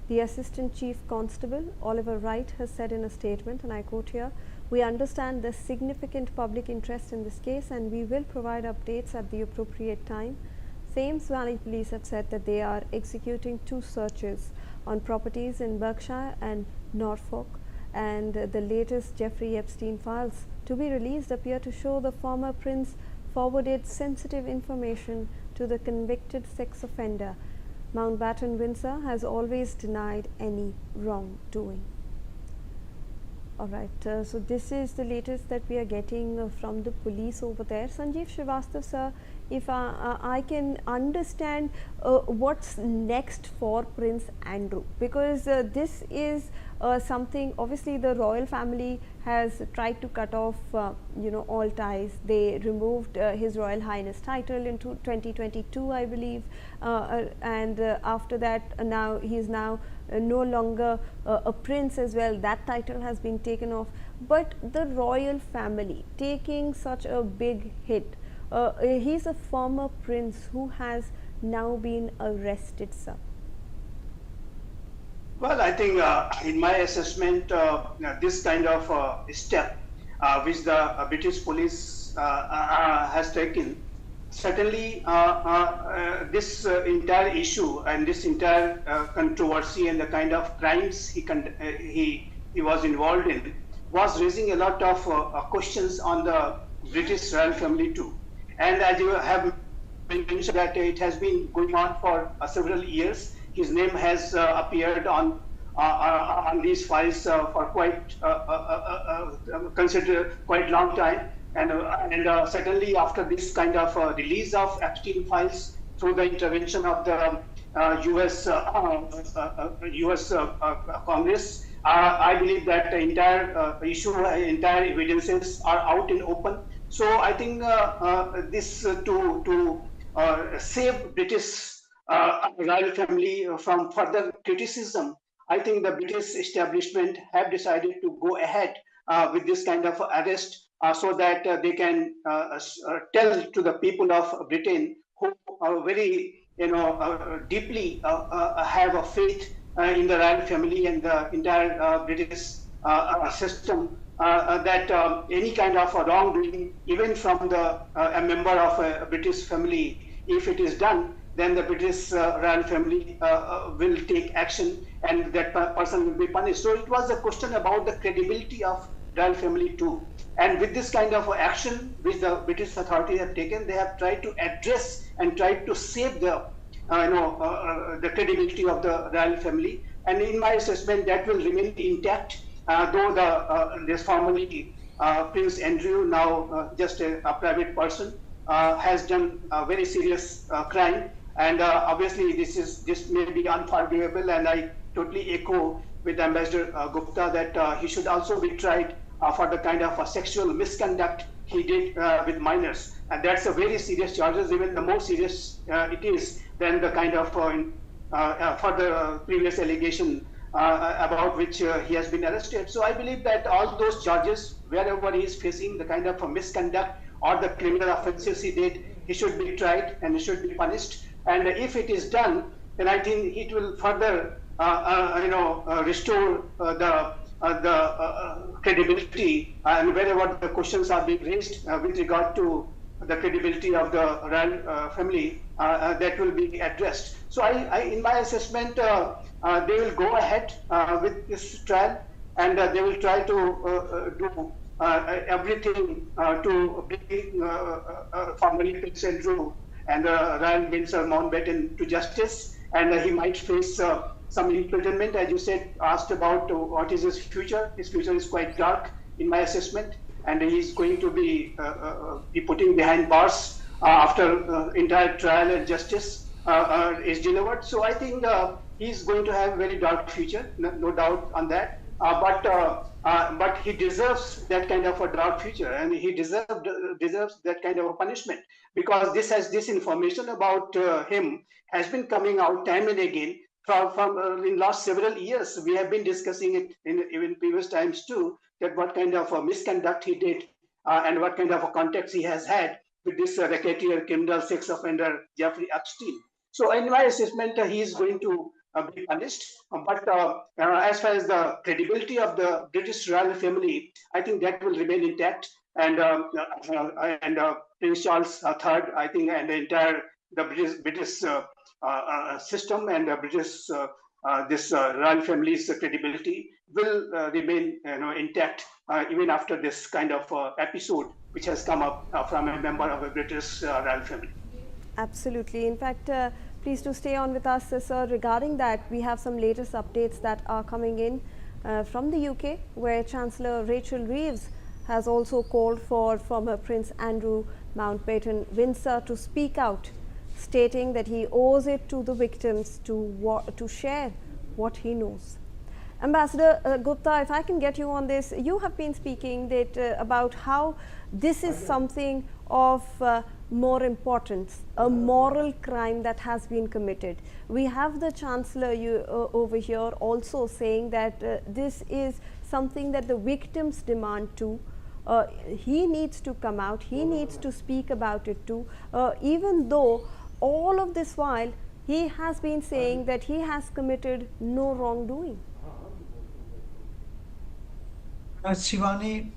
The Assistant Chief Constable Oliver Wright has said in a statement, and I quote here, "We understand the significant public interest in this case and we will provide updates at the appropriate time." Thames Valley Police have said that they are executing 2 searches on properties in Berkshire and Norfolk, and the latest Jeffrey Epstein files to be released appear to show the former prince forwarded sensitive information to the convicted sex offender. Mountbatten-Windsor has always denied any wrongdoing. Alright, so this is the latest that we are getting from the police over there. Sanjeev Srivastav sir, if I can understand what's next for Prince Andrew, because this is something, obviously the royal family has tried to cut off all ties. They removed His Royal Highness title in 2022 I believe, and after that now he is now no longer a prince as well. That title has been taken off, but the royal family taking such a big hit. He's a former prince who has now been arrested, sir. Well, I think in my assessment, this kind of step which the British police has taken, certainly this entire issue and this entire controversy and the kind of crimes he was involved in was raising a lot of questions on the British royal family too. And as you have mentioned that it has been going on for several years. His name has appeared on these files for quite quite long time, and certainly after this kind of release of Epstein files through the intervention of the U.S. Congress, I believe that the entire entire evidences are out in open. So I think this to save British royal family from further criticism, I think the British establishment have decided to go ahead with this kind of arrest so that they can tell to the people of Britain who are very deeply have a faith in the royal family and the entire British system that any kind of wrongdoing, even from a member of a British family, if it is done, then the British royal family will take action and that person will be punished. So it was a question about the credibility of royal family too. And with this kind of action which the British authorities have taken, they have tried to address and tried to save the the credibility of the royal family. And in my assessment, that will remain intact, though this formerly Prince Andrew, now just a private person, has done a very serious crime. And obviously, this may be unforgivable, and I totally echo with Ambassador Gupta that he should also be tried for the kind of sexual misconduct he did with minors, and that's a very serious charges. Even the more serious it is than the kind of for the previous allegation about which he has been arrested. So I believe that all those charges, wherever he is facing the kind of misconduct or the criminal offenses he did, he should be tried and he should be punished. And if it is done, then I think it will further, restore the credibility, and wherever the questions are being raised with regard to the credibility of the royal family, that will be addressed. So in my assessment, they will go ahead with this trial, and they will try to do everything to bring formerly Prince Andrew and Royal Windsor Mountbatten to justice, and he might face some imprisonment, as you said, asked about what is his future. His future is quite dark in my assessment, and he's going to be putting behind bars after entire trial and justice is delivered. So I think he's going to have a very dark future, no doubt on that. But he deserves that kind of a dark future, and he deserves that kind of a punishment, because this information about him has been coming out time and again from in last several years. We have been discussing it in even previous times too, that what kind of misconduct he did and what kind of a context he has had with this racketeer criminal sex offender Jeffrey Epstein. So in my assessment, he is going to be punished. As far as the credibility of the British royal family, I think that will remain intact. And Prince Charles III, I think, and the entire the British system and the British this royal family's credibility will remain intact even after this kind of episode which has come up from a member of a British royal family. Absolutely. In fact, please do stay on with us, sir. Regarding that, we have some latest updates that are coming in from the UK, where Chancellor Rachel Reeves has also called for former Prince Andrew Mountbatten-Windsor to speak out, stating that he owes it to the victims to share what he knows. Ambassador Gupta, if I can get you on this, you have been speaking about how this is something of more importance, a moral crime that has been committed. We have the Chancellor over here also saying that this is something that the victims demand too. He needs to come out, he needs to speak about it too, even though all of this while he has been saying that he has committed no wrongdoing. Shivani,